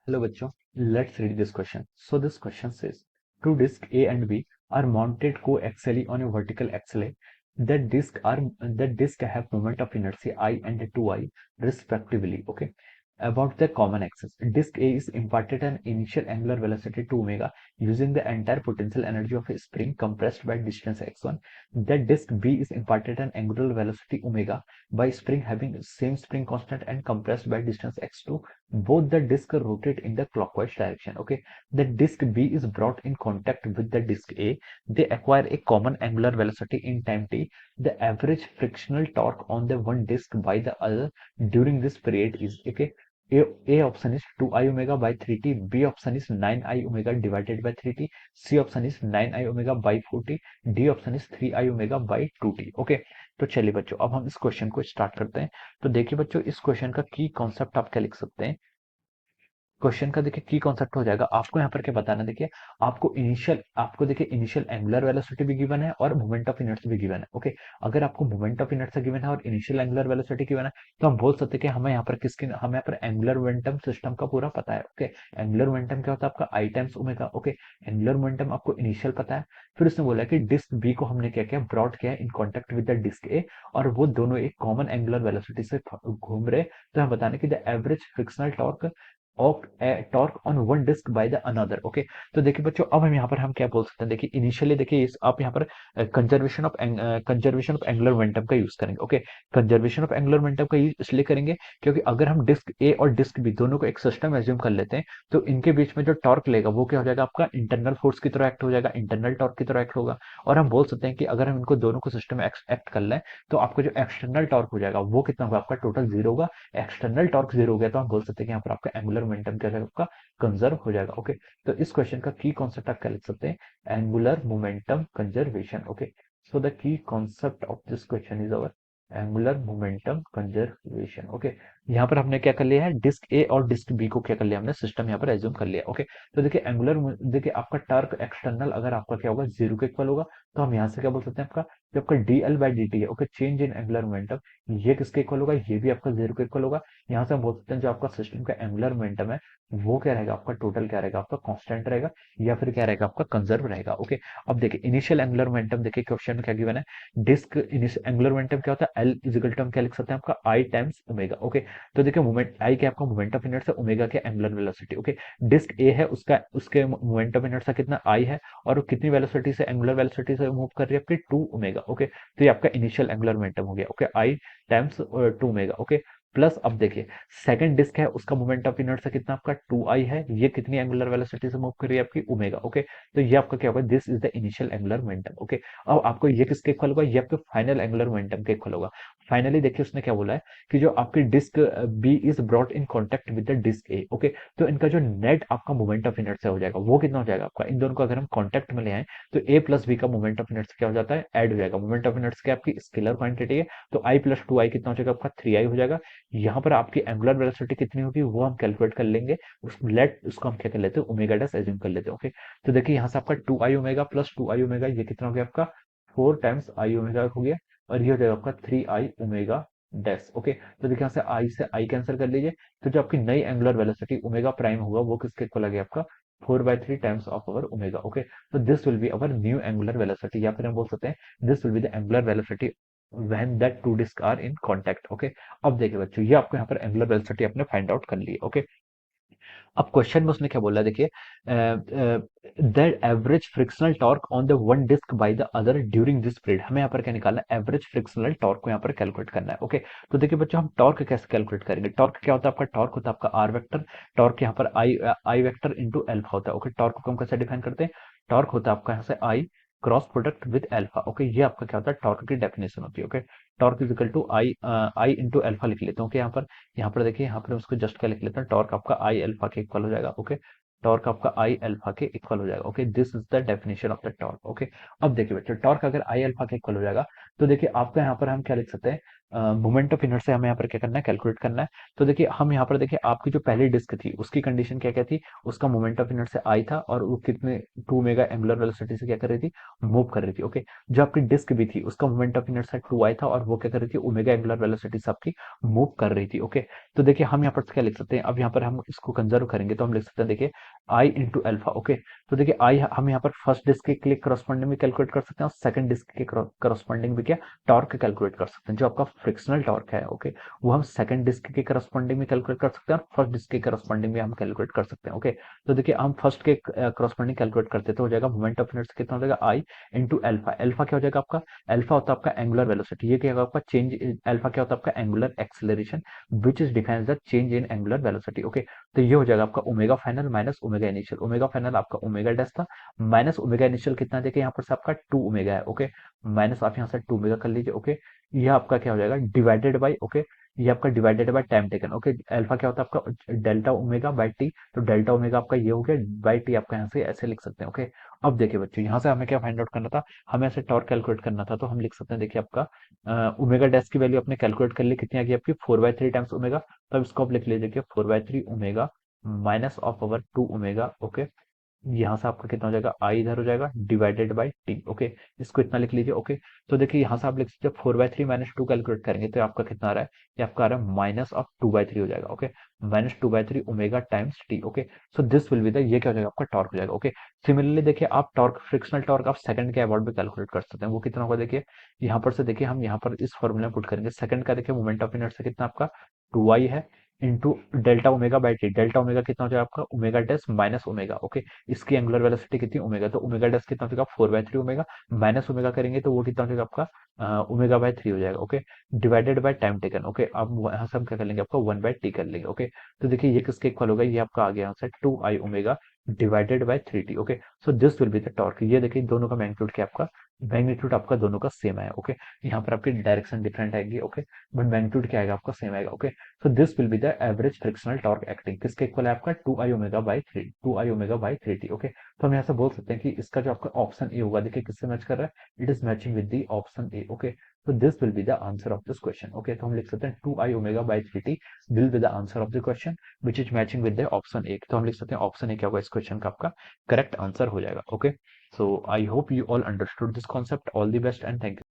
Hello बच्चों, let's read this question. So this question says, two disks A and B are mounted coaxially on a vertical axle. That disk have moment of inertia I and 2I respectively. Okay. About the common axis, disk A is imparted an initial angular velocity to omega using the entire potential energy of a spring compressed by distance x1. That disk B is imparted an angular velocity omega by spring having same spring constant and compressed by distance x2. Both the disc rotate in the clockwise direction. Okay, the disc B is brought in contact with the disc A. They acquire a common angular velocity in time t. The average frictional torque on the one disc by the other during this period is, okay, A option is 2I omega by 3t, B option is 9I omega divided by 3t, C option is 9I omega by 4t, D opशन is 3I omega by 2t. Okay, तो चलिए बच्चों अब हम इस question को start करते हैं। तो देखिए बच्चों, इस क्वेश्चन का की कॉन्सेप्ट आप क्या लिख सकते हैं। क्वेश्चन का देखिए की कॉन्सेप्ट हो जाएगा, आपको यहाँ पर क्या बताना, देखिए आपको देखिए इनिशियल एंगुलर वेलोसिटी भी गिवन है और मोमेंट ऑफ इनर्शिया भी गिवन है। ओके, अगर आपको मोमेंट ऑफ इनर्शिया गिवन है और इनिशियल एंगुलर वेलोसिटी गिवन है तो हम बोल सकते हैं कि हमें यहाँ पर एंगुलर मोमेंटम सिस्टम का पूरा पता है। ओके, एंगुलर मोमेंटम क्या होता है आपका I times omega. Okay, angular momentum आपको इनिशियल पता है, फिर उसने बोला कि डिस्क बी को हमने क्या किया, ब्रॉड किया in contact with the disc A, और वो दोनों एक कॉमन एंगुलर वेलोसिटी से घूम रहे। तो हम बताने की the average frictional torque of torque on one disc by the another. Okay, तो देखिए बच्चों अब हम यहाँ पर हम क्या बोल सकते हैं, देखिए इनिशियली देखिए आप यहाँ पर कंजर्वेशन ऑफ एंगुलर मोमेंटम का यूज करेंगे। Okay, conservation of angular momentum का यूज इसलिए करेंगे क्योंकि अगर हम डिस्क ए और डिस्क बी दोनों को एक सिस्टम एज्यूम कर लेते हैं तो इनके बीच में जो टॉर्क लेगा वो क्या हो जाएगा, आपका इंटरनल फोर्स की तरह एक्ट हो जाएगा, इंटरनल टॉर्क की तरह एक्ट होगा। और हम बोल सकते हैं कि अगर हम इनको दोनों को सिस्टम में एक्ट कर लें तो आपको जो एक्सटर्नल टॉर्क हो जाएगा वो कितना होगा, आपका टोटल जीरो होगा। एक्सटर्नल टॉर्क जीरो हो गया तो हम बोल सकते हैं कि यहाँ पर आपका एंगुलर मोमेंटम क्या होगा, आपका कंजर्व हो जाएगा। ओके, तो इस क्वेश्चन का की कॉन्सेप्ट आप क्या लिख सकते हैं, angular momentum conservation. Okay, so the key concept of this question is our angular momentum conservation. Okay, यहाँ पर हमने क्या कर लिया है, डिस्क ए और डिस्क बी को क्या कर लिया हमने, सिस्टम यहाँ पर एज्यूम कर लिया। ओके, तो देखिए आपका टॉर्क एक्सटर्नल अगर आपका क्या होगा, जीरो के इक्वल होगा तो हम यहाँ से क्या बोल सकते हैं, आपका जो आपका D L by D T है, okay, change in angular momentum, ये किसके इक्वल होगा, ये भी आपका जीरो के इक्वल होगा। यहाँ से हम बोल सकते हैं जो आपका सिस्टम का एंगुलर मोमेंटम है वो क्या रहेगा, आपका टोटल क्या रहेगा, आपका कांस्टेंट रहेगा या फिर क्या रहेगा, आपका कंजर्व रहेगा। ओके, अब देखिए इनिशियल एंगुलर मोमेंटम, देखिए क्वेश्चन में क्या गिवन है, डिस्क इनिशियल एंगुलर मोमेंटम क्या होता है, एल इजिकल टू हम क्या लिख सकते हैं, आपका आई टाइम्स ओमेगा। ओके, तो देखिए मोमेंट आई क्या, आपका मोमेंट ऑफ इनर्शिया, ओमेगा क्या एंगुलर वेलोसिटी। ओके, डिस्क ए है उसका उसके मोमेंट ऑफ इनर्शिया कितना आई है और वो कितनी वेलोसिटी से, एंगुलर वेलोसिटी से मूव कर रही है, आपकी 2 ओमेगा। ओके, तो ये आपका इनिशियल एंगुलर मोमेंटम हो गया। ओके, आई टाइम्स 2 ओमेगा। ओके, प्लस अब देखिए सेकंड डिस्क है उसका मोमेंट ऑफ इनर्शिया कितना, आपका 2i है, ये कितनी एंगुलर वेलोसिटी से मूव कर रही है, आपकी ओमेगा। ओके, तो ये आपका क्या होगा, this is the initial angular momentum. Okay, अब आपको ये किसके इक्वल होगा, ये आपके फाइनल एंगुलर मोमेंटम के इक्वल होगा। फाइनली देखिए उसने क्या बोला है कि जो आपकी disc B is brought in contact with the disc A. Okay, तो इनका जो नेट आपका मोमेंट ऑफ इनर्शिया हो जाएगा वो कितना हो जाएगा, आपका इन दोनों को अगर हम कॉन्टेक्ट में ले आए तो ए प्लस बी का मोमेंट ऑफ इनर्शिया क्या हो जाता है, ऐड हो जाएगा। मोमेंट ऑफ इनर्शिया क्या आपकी स्केलर क्वांटिटी है, तो आई प्लस 2i कितना हो जाएगा, आपका 3i हो जाएगा। यहाँ पर आपकी एंगुलर वेलोसिटी कितनी होगी वो हम कैलकुलेट कर लेंगे, उसको हम क्या कर लेते हैं, ओमेगा डैश एज्यूम कर लेते हैं। ओके, तो देखिए यहाँ से आपका 2i omega plus 2i omega ये कितना हो गया, आपका 4 टाइम्स आई ओमेगा हो गया, और ये हो जाएगा आपका 3i ओमेगा डैश। ओके, तो देखिए यहाँ से आई कैंसिल कर लीजिए, तो जो आपकी नई एंगुलर वेलोसिटी ओमेगा प्राइम होगा वो किसके इक्वल आ गया, आपका 4/3 times of our omega. Okay, तो this will be our new angular velocity, या फिर हम बोल सकते हैं this will be the angular velocity when that two discs are in contact। Okay, अब देखिए बच्चों ये आपको यहाँ पर एंगुलर वेलोसिटी आपने फाइंड आउट कर ली। ओके, अब क्वेश्चन में उसने क्या बोला, देखिए that average frictional torque on the one disc by the other during this period, हमें यहाँ पर क्या निकालना है, एवरेज फ्रिक्शनल टॉर्क को यहाँ पर कैलकुलेट करना है। ओके, तो देखिए बच्चों हम टॉर्क कैसे कैलकुलेट करेंगे, टॉर्क क्या होता है, आपका टॉर्क होता है आपका आर वेक्टर, टॉर्क यहाँ पर आई वेक्टर इंटू एल्फा होता है। ओके, टॉर्क को हम कैसे डिफाइन करते हैं, टॉर्क होता है आपका यहाँ से I cross product with alpha. Okay, ये आपका क्या होता है, टॉर्क की डेफिनेशन होती है। Okay, torque is equal to I into alpha लिख लेते हैं। ओके, यहाँ पर देखिए यहाँ पर उसको जस्ट क्या लिख लेते हैं, टॉर्क आपका आई अल्फा के इक्वल हो जाएगा। ओके, टॉर्क आपका आई अल्फा के इक्वल हो जाएगा। Okay, this is the definition of the torque. Okay, अब देखिए बच्चों टॉर्क अगर आई अल्फा के इक्वल हो जाएगा तो देखिए आपका यहाँ पर हम क्या लिख सकते हैं, मोमेंट ऑफ इनर्शिया हमें यहाँ पर क्या करना है, कैलकुलेट करना है। तो देखिए हम यहाँ पर देखिए आपकी जो पहली डिस्क थी उसकी कंडीशन क्या क्या थी, उसका मोमेंट ऑफ इनर्शिया आई था और वो कितने 2 ओमेगा एंगुलर वेलोसिटी से क्या कर रही थी, मूव कर रही थी। ओके, जो आपकी डिस्क भी थी उसका मोमेंट ऑफ इनर्शिया 2 आई था और वो क्या कर रही थी, ओमेगा एंगुलर वेलोसिटी से आपकी मूव कर रही थी। ओके, तो देखिए हम यहाँ पर क्या लिख सकते हैं, अब यहाँ पर हम इसको कंजर्व करेंगे तो हम लिख सकते हैं देखिए आई इंटू अल्फा। ओके, तो देखिए आई हम यहाँ पर फर्स्ट डिस्क के लिए करस्पॉन्डिंग भी कैलकुलेट कर सकते हैं और सेकंड डिस्क के करस्पॉन्डिंग भी क्या टॉर्क कैलकुलेट कर सकते हैं। जो आपका फ्रिक्शनल टॉर्क है ओके, वो हम सेकंड डिस्क के करस्पॉन्डिंग में कैलकुलेट कर सकते हैं और फर्स्ट डिस्क के करस्पॉन्डिंग में हम कैलकुलेट कर सकते हैं। ओके, तो देखिए हम फर्स्ट के करस्पॉन्डिंग कैलकुलेट करते तो हो जाएगा मोमेंट ऑफ इनर्शिया कितना हो जाएगा, आई इंटू अल्फा। अल्फा क्या हो जाएगा आपका, अल्फा होता है आपका एंगुलर वेलोसिटी, ये क्या होगा आपका चेंज, अल्फा क्या होता है आपका angular acceleration which is defines the change in angular velocity. Okay, तो ये हो जाएगा आपका omega final minus omega initial. Omega final आपका ओमेगा डैश था, माइनस ओमेगा इनिशियल कितना देखिए यहाँ पर से आपका 2 ओमेगा है। ओके, माइनस आप यहाँ से 2 ओमेगा कर लीजिए। ओके, ये आपका क्या हो जाएगा डिवाइडेड बाई, ओके, ये आपका divided by time taken. Okay, alpha क्या होता है आपका डेल्टा ओमेगा बाय टी, तो डेल्टा ओमेगा आपका ये हो गया बाय टी, आपका यहाँ से ऐसे लिख सकते हैं। ओके, अब देखिए बच्चों यहाँ से हमें क्या फाइंड आउट करना था, हमें ऐसे टॉर्क कैलकुलेट करना था, तो हम लिख सकते हैं देखिए आपका ओमेगा डैश की वैल्यू आपने कैलकुलेट कर ली, कितनी आ गई आपकी 4/3 टाइम्स ओमेगा। तो अब इसको आप लिख लीजिए 4/3 omega minus of power 2 omega. Okay, यहाँ से आपका कितना हो जाएगा, आई इधर हो जाएगा डिवाइडेड बाई टी। ओके, इसको इतना लिख लीजिए। ओके, तो देखिए यहाँ से आप लिख सकते हैं 4/3 माइनस 2 कैलकुलेट करेंगे तो आपका कितना आ रहा है, ये आपका आ रहा है माइनस ऑफ 2/3 हो जाएगा। Okay, minus 2/3 omega times T. Okay, so this will be the, ये क्या हो जाएगा आपका टॉर्क हो जाएगा। ओके, सिमिलरली देखिए आप टॉर्क, फ्रिक्शनल टॉर्क आप सेकंड के अबाउट भी कैलकुलेट कर सकते हैं, वो कितना होगा देखिए यहाँ पर से, देखिए हम यहाँ पर इस फॉर्मूला में पुट करेंगे सेकंड का, देखिए मोमेंट ऑफ इनर्शिया कितना आपका 2i है into delta omega by T. Delta omega कितना हो जाएगा आपका omega dash minus omega. Okay, इसकी एंगुलर वेलोसिटी कितनी ओमेगा, तो ओमेगा डैश कितना हो जाएगा 4/3 ओमेगा, माइनस ओमेगा करेंगे तो वो कितना हो जाएगा आपका ओमेगा बाय 3 हो जाएगा। Okay, divided by time taken. Okay, अब यहाँ से हम क्या कर लेंगे आपका 1/t कर लेंगे। ओके, तो देखिए ये किसके इक्वल होगा, ये आपका आ गया यहाँ से 2i omega divided by 3t। Okay, so this will be the torque. ये देखिए दोनों का मैग्नीट्यूड क्या आपका, मैग्नीट्यूड आपका दोनों का सेम है। ओके, यहाँ पर आपकी डायरेक्शन डिफरेंट आएगी। ओके, बट मैग्नीट्यूड क्या आएगा आपका सेम आएगा। Okay, so this will be the average frictional torque acting, किसके इक्वल है आपका 2i omega by 3, 2i omega by 3t। Okay, तो हम यहाँ से बोल सकते हैं कि इसका जो आपका ऑप्शन ए होगा, देखिए किससे मैच कर रहा है, it is matching with the option A. Okay, तो this will be the answer of this question. Okay, तो हम लिख सकते हैं 2i omega by 3t will be the answer of the question which is matching with the option A. तो हम लिख सकते हैं ऑप्शन ए क्या होगा इस क्वेश्चन का आपका करेक्ट आंसर हो जाएगा। Okay, so I hope you all understood this concept. All the best and thank you.